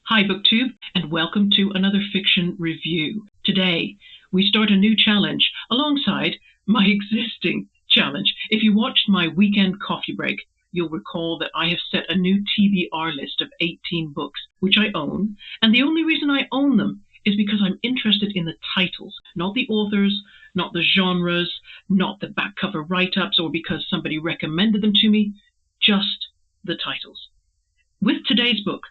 Hi BookTube, and welcome to another fiction review. Today, we start a new challenge alongside my existing challenge. If you watched my weekend coffee break, you'll recall that I have set a new TBR list of 18 books, which I own, and the only reason I own them is because I'm interested in the titles, not the authors, not the genres, not the back cover write-ups, or because somebody recommended them to me, just the titles. With today's book,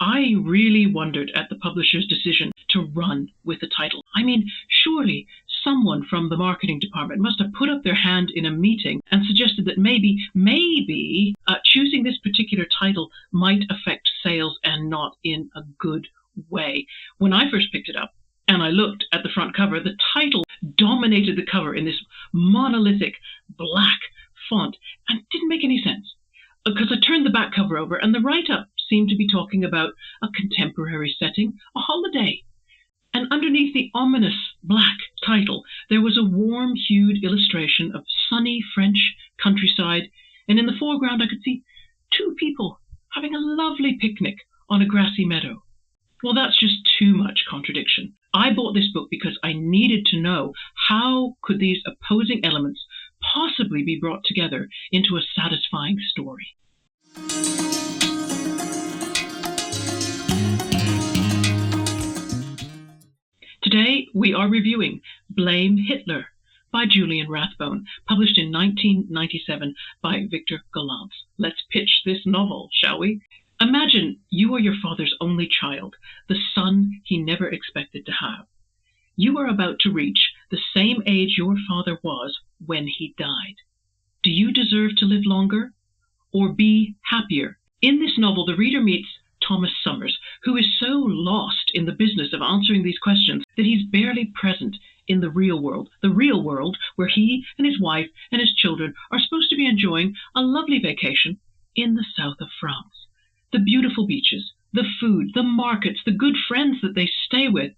I really wondered at the publisher's decision to run with the title. I mean, surely someone from the marketing department must have put up their hand in a meeting and suggested that maybe choosing this particular title might affect sales and not in a good way. When I first picked it up and I looked at the front cover, the title dominated the cover in this monolithic black font and didn't make any sense. Because I turned the back cover over and the write-up seemed to be talking about a contemporary setting, a holiday. And underneath the ominous black title, there was a warm-hued illustration of sunny French countryside, and in the foreground I could see two people having a lovely picnic on a grassy meadow. Well, that's just too much contradiction. I bought this book because I needed to know how could these opposing elements possibly be brought together into a satisfying story. Today we are reviewing Blame Hitler by Julian Rathbone, published in 1997 by Victor Gollancz. Let's pitch this novel, shall we? Imagine you are your father's only child, the son he never expected to have. You are about to reach the same age your father was when he died. Do you deserve to live longer or be happier? In this novel, the reader meets Thomas Summers, who is so lost in the business of answering these questions that he's barely present in the real world where he and his wife and his children are supposed to be enjoying a lovely vacation in the south of France. The beautiful beaches, the food, the markets, the good friends that they stay with.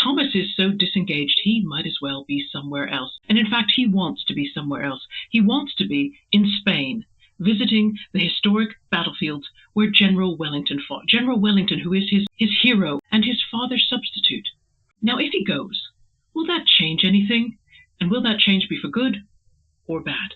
Thomas is so disengaged he might as well be somewhere else. And in fact, he wants to be somewhere else. He wants to be in Spain, visiting the historic battlefields where General Wellington fought. General Wellington, who is his hero and his father's substitute. Now, if he goes, will that change anything? And will that change be for good or bad?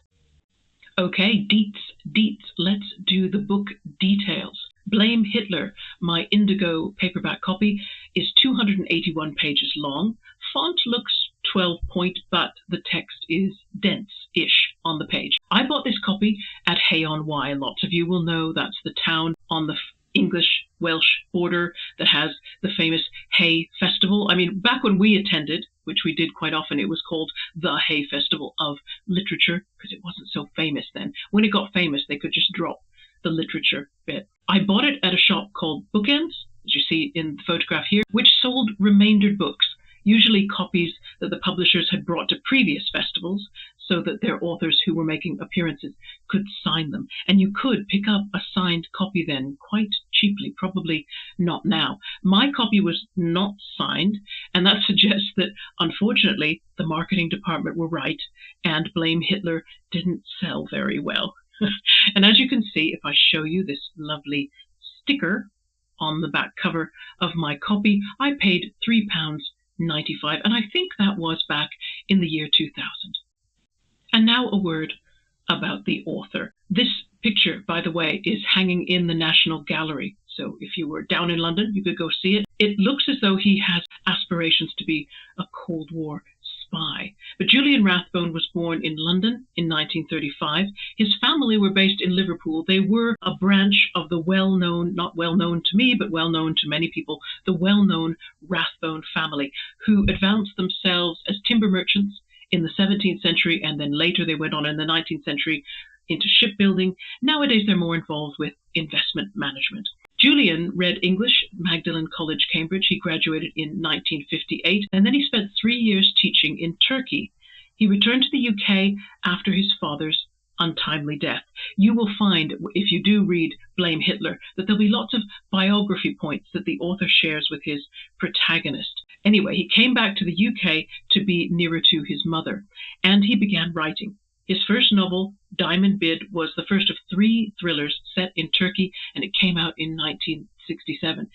Okay, deets, let's do the book details. Blame Hitler, my indigo paperback copy, is 281 pages long. Font looks 12 point, but the text is dense-ish on the page. I bought this copy at Hay-on-Wye. Lots of you will know that's the town on the English-Welsh border that has the famous Hay Festival. I mean, back when we attended, which we did quite often, it was called the Hay Festival of Literature, because it wasn't so famous then. When it got famous, they could just drop the literature bit. I bought it at a shop called Bookends, as you see in the photograph here, which sold remaindered books, usually copies that the publishers had brought to previous festivals so that their authors who were making appearances could sign them. And you could pick up a signed copy then quite cheaply, probably not now. My copy was not signed, and that suggests that, unfortunately, the marketing department were right, and Blame Hitler didn't sell very well. And as you can see, if I show you this lovely sticker on the back cover of my copy, I paid £3.95, and I think that was back in the year 2000. And now a word about the author. This picture, by the way, is hanging in the National Gallery. So if you were down in London, you could go see it. It looks as though he has aspirations to be a Cold War spy. But Julian Rathbone was born in London in 1935. His family were based in Liverpool. They were a branch of the well-known, not well-known to me, but well-known to many people, the well-known Rathbone family, who advanced themselves as timber merchants in the 17th century, and then later they went on in the 19th century into shipbuilding. Nowadays they're more involved with investment management. Julian read English at Magdalen College, Cambridge. He graduated in 1958, and then he spent 3 years teaching in Turkey. He returned to the UK after his father's untimely death. You will find, if you do read Blame Hitler, that there'll be lots of biography points that the author shares with his protagonist. Anyway, he came back to the UK to be nearer to his mother, and he began writing. His first novel, Diamond Bid, was the first of 3 thrillers set in Turkey, and it came out in 1967.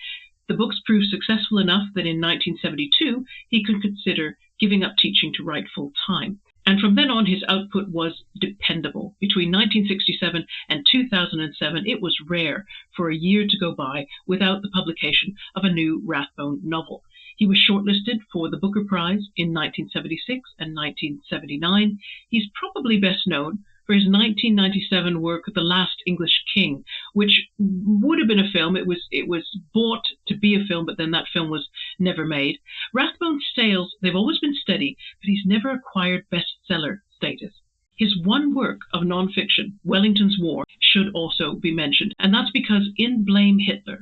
The books proved successful enough that in 1972 he could consider giving up teaching to write full-time. And from then on, his output was dependable. Between 1967 and 2007, it was rare for a year to go by without the publication of a new Rathbone novel. He was shortlisted for the Booker Prize in 1976 and 1979. He's probably best known for his 1997 work, The Last English King, which would have been a film. It was bought to be a film, but then that film was never made. Rathbone's sales, they've always been steady, but he's never acquired bestseller status. His one work of nonfiction, Wellington's War, should also be mentioned, and that's because in Blame Hitler,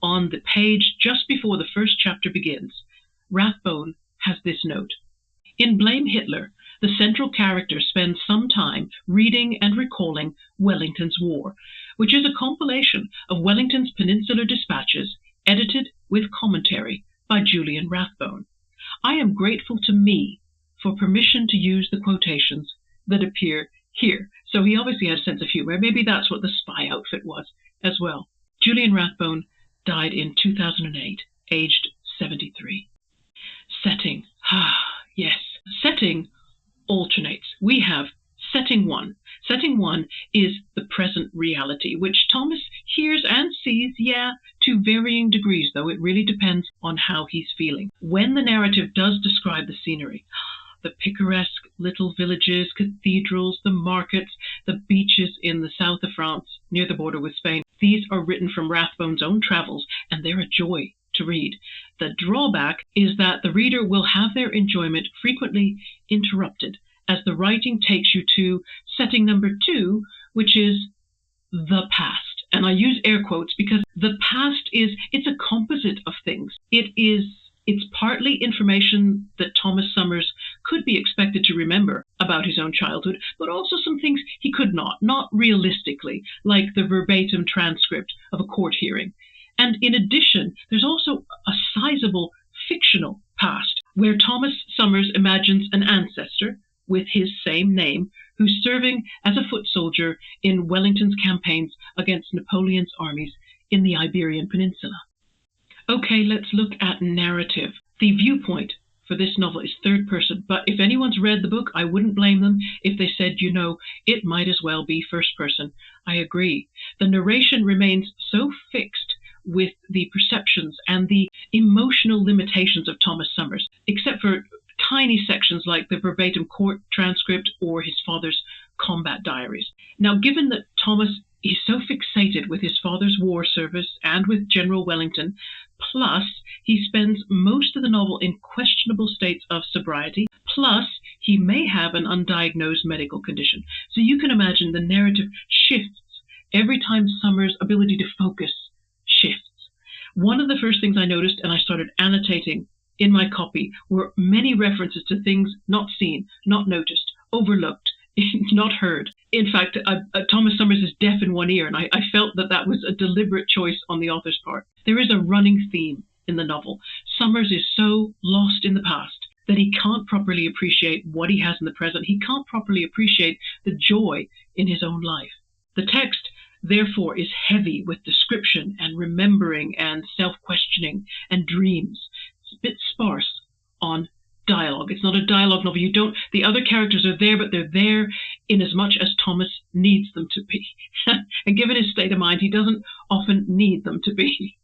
on the page just before the first chapter begins, Rathbone has this note. In Blame Hitler, the central character spends some time reading and recalling Wellington's War, which is a compilation of Wellington's Peninsular Dispatches, edited with commentary by Julian Rathbone. I am grateful to me for permission to use the quotations that appear here. So he obviously had a sense of humor. Maybe that's what the spy outfit was as well. Julian Rathbone died in 2008, aged 73. Setting. Yes. Setting alternates. We have setting one. Setting one is the present reality, which Thomas hears and sees, to varying degrees, though it really depends on how he's feeling. When the narrative does describe the scenery, the picaresque little villages, cathedrals, the markets, the beaches in the south of France, near the border with Spain, these are written from Rathbone's own travels, and they're a joy to read. The drawback is that the reader will have their enjoyment frequently interrupted as the writing takes you to setting number 2, which is the past. And I use air quotes because the past it's a composite of things. It's partly information that Thomas Summers could be expected to remember about his own childhood, but also some things he could not realistically, like the verbatim transcript of a court hearing. And in addition, there's also a sizable fictional past where Thomas Summers imagines an ancestor with his same name who's serving as a foot soldier in Wellington's campaigns against Napoleon's armies in the Iberian Peninsula. Okay, let's look at narrative. The viewpoint for this novel is third person, but if anyone's read the book, I wouldn't blame them if they said, it might as well be first person. I agree. The narration remains so fixed with the perceptions and the emotional limitations of Thomas Summers, except for tiny sections like the verbatim court transcript or his father's combat diaries. Now, given that Thomas is so fixated with his father's war service and with General Wellington, plus he spends most of the novel in questionable states of sobriety, plus he may have an undiagnosed medical condition. So you can imagine the narrative shifts every time Summers' ability to focus shifts. One of the first things I noticed, and I started annotating in my copy, were many references to things not seen, not noticed, overlooked, not heard. In fact, Thomas Summers is deaf in one ear, and I felt that was a deliberate choice on the author's part. There is a running theme in the novel. Summers is so lost in the past that he can't properly appreciate what he has in the present. He can't properly appreciate the joy in his own life. The text, therefore, is heavy with description and remembering and self-questioning and dreams. It's a bit sparse on dialogue. It's not a dialogue novel. The other characters are there, but they're there in as much as Thomas needs them to be. And given his state of mind, he doesn't often need them to be.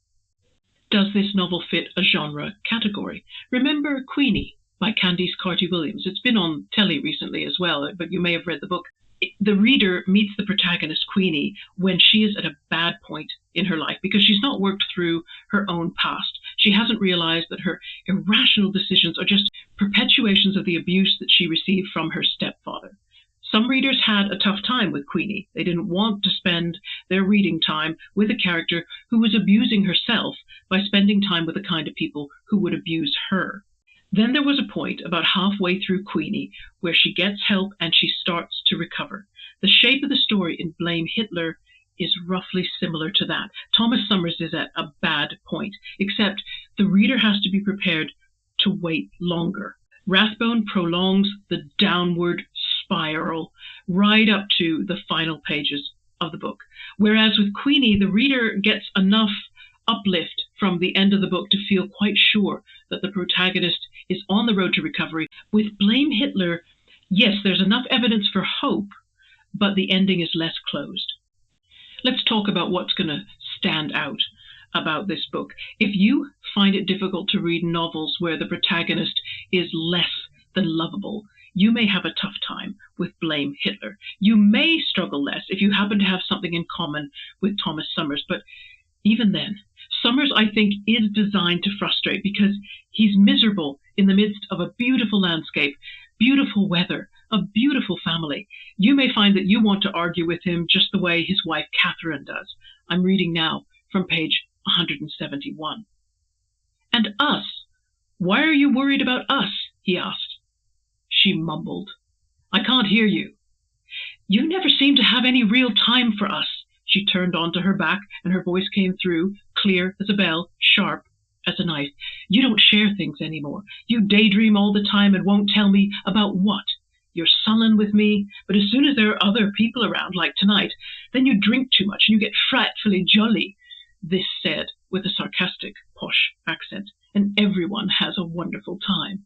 Does this novel fit a genre category? Remember Queenie by Candice Carty-Williams. It's been on telly recently as well, but you may have read the book. The reader meets the protagonist, Queenie, when she is at a bad point in her life because she's not worked through her own past. She hasn't realized that her irrational decisions are just perpetuations of the abuse that she received from her stepfather. Some readers had a tough time with Queenie. They didn't want to spend their reading time with a character who was abusing herself by spending time with the kind of people who would abuse her. Then there was a point about halfway through Queenie where she gets help and she starts to recover. The shape of the story in Blame Hitler is roughly similar to that. Thomas Summers is at a bad point, except the reader has to be prepared to wait longer. Rathbone prolongs the downward spiral right up to the final pages of the book. Whereas with Queenie, the reader gets enough uplift from the end of the book to feel quite sure that the protagonist is on the road to recovery. With Blame Hitler, yes, there's enough evidence for hope, but the ending is less closed. Let's talk about what's going to stand out about this book. If you find it difficult to read novels where the protagonist is less than lovable, you may have a tough time with Blame Hitler. You may struggle less if you happen to have something in common with Thomas Summers, but even then, Summers, I think, is designed to frustrate because he's miserable in the midst of a beautiful landscape, beautiful weather, a beautiful family. You may find that you want to argue with him just the way his wife Catherine does. I'm reading now from page 171. "And us? Why are you worried about us?" he asked. She mumbled, "I can't hear you." "You never seem to have any real time for us." She turned onto her back, and her voice came through, clear as a bell, sharp as a knife. "You don't share things anymore. You daydream all the time and won't tell me about what. You're sullen with me, but as soon as there are other people around, like tonight, then you drink too much and you get frightfully jolly." This said with a sarcastic, posh accent, "and everyone has a wonderful time."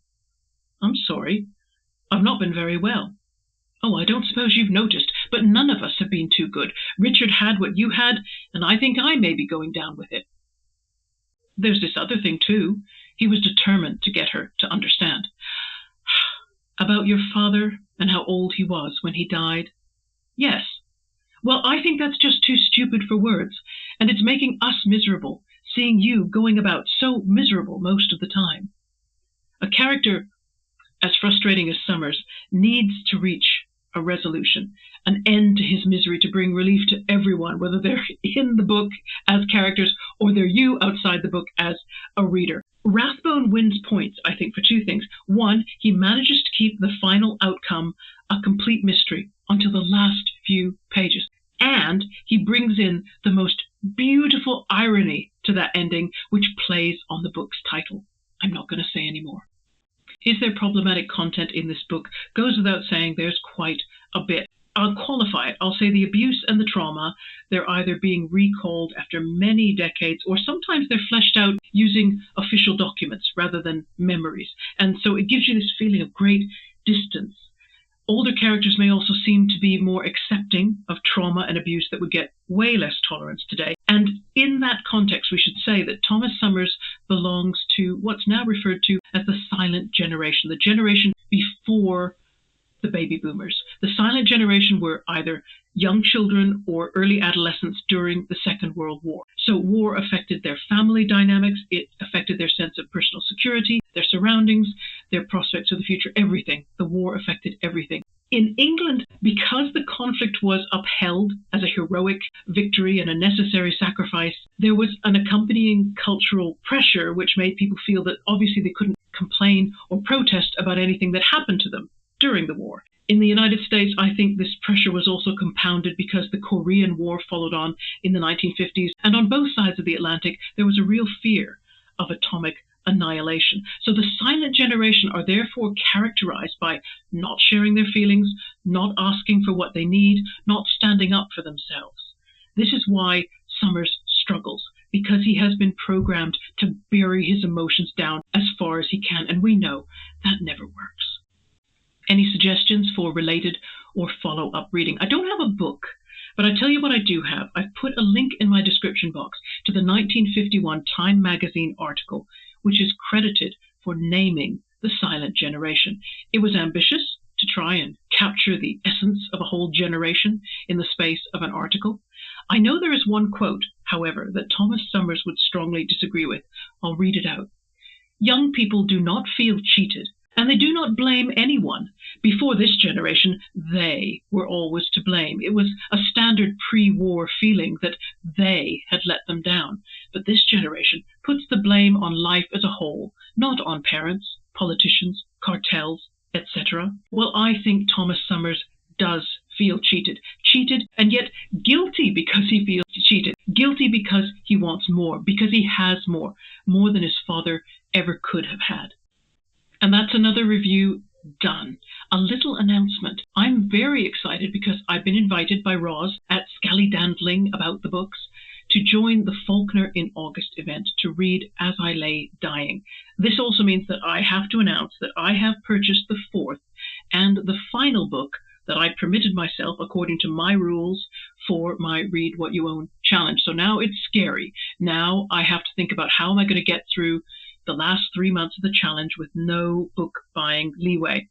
"I'm sorry. I've not been very well." "Oh, I don't suppose you've noticed, but none of us have been too good. Richard had what you had, and I think I may be going down with it. There's this other thing, too." He was determined to get her to understand. "About your father and how old he was when he died?" "Yes." "Well, I think that's just too stupid for words, and it's making us miserable, seeing you going about so miserable most of the time." A character as frustrating as Summers needs to reach a resolution, an end to his misery to bring relief to everyone, whether they're in the book as characters or they're you outside the book as a reader. Rathbone wins points, I think, for two things. One, he manages to keep the final outcome a complete mystery until the last few pages. And he brings in the most beautiful irony to that ending, which plays on the book's title. I'm not going to say any more. Is there problematic content in this book? Goes without saying, there's quite a bit. I'll qualify it. I'll say the abuse and the trauma, they're either being recalled after many decades, or sometimes they're fleshed out using official documents rather than memories. And so it gives you this feeling of great distance. Older characters may also seem to be more accepting of trauma and abuse that would get way less tolerance today. And in that context, we should say that Thomas Summers belongs to what's now referred to as the silent generation, the generation before the baby boomers. The silent generation were either young children or early adolescents during the Second World War. So war affected their family dynamics, it affected their sense of personal security, their surroundings, their prospects for the future, everything. The war affected everything. In England, because the conflict was upheld as a heroic victory and a necessary sacrifice, there was an accompanying cultural pressure which made people feel that obviously they couldn't complain or protest about anything that happened to them during the war. In the United States, I think this pressure was also compounded because the Korean War followed on in the 1950s, and on both sides of the Atlantic, there was a real fear of atomic annihilation. So the silent generation are therefore characterized by not sharing their feelings, not asking for what they need, not standing up for themselves. This is why Summers struggles, because he has been programmed to bury his emotions down as far as he can, and we know that never works. Any suggestions for related or follow-up reading? I don't have a book, but I tell you what I do have. I've put a link in my description box to the 1951 Time magazine article, which is credited for naming the silent generation. It was ambitious to try and capture the essence of a whole generation in the space of an article. I know there is one quote, however, that Thomas Summers would strongly disagree with. I'll read it out. "Young people do not feel cheated, and they do not blame anyone. Before this generation, they were always to blame. It was a standard pre-war feeling that they had let them down. But this generation puts the blame on life as a whole, not on parents, politicians, cartels, etc." Well, I think Thomas Summers does feel cheated. Cheated and yet guilty because he feels cheated. Guilty because he wants more, because he has more than his father ever could have had. And that's another review done. A little announcement. I'm very excited because I've been invited by Roz at Scallydandling About the Books to join the Faulkner in August event to read As I Lay Dying. This also means that I have to announce that I have purchased the fourth and the final book that I permitted myself according to my rules for my Read What You Own challenge. So now it's scary. Now I have to think about how am I going to get through the last 3 months of the challenge with no book buying leeway.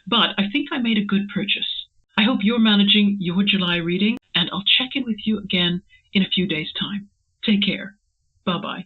But I think I made a good purchase. I hope you're managing your July reading, and I'll check in with you again in a few days' time. Take care. Bye-bye.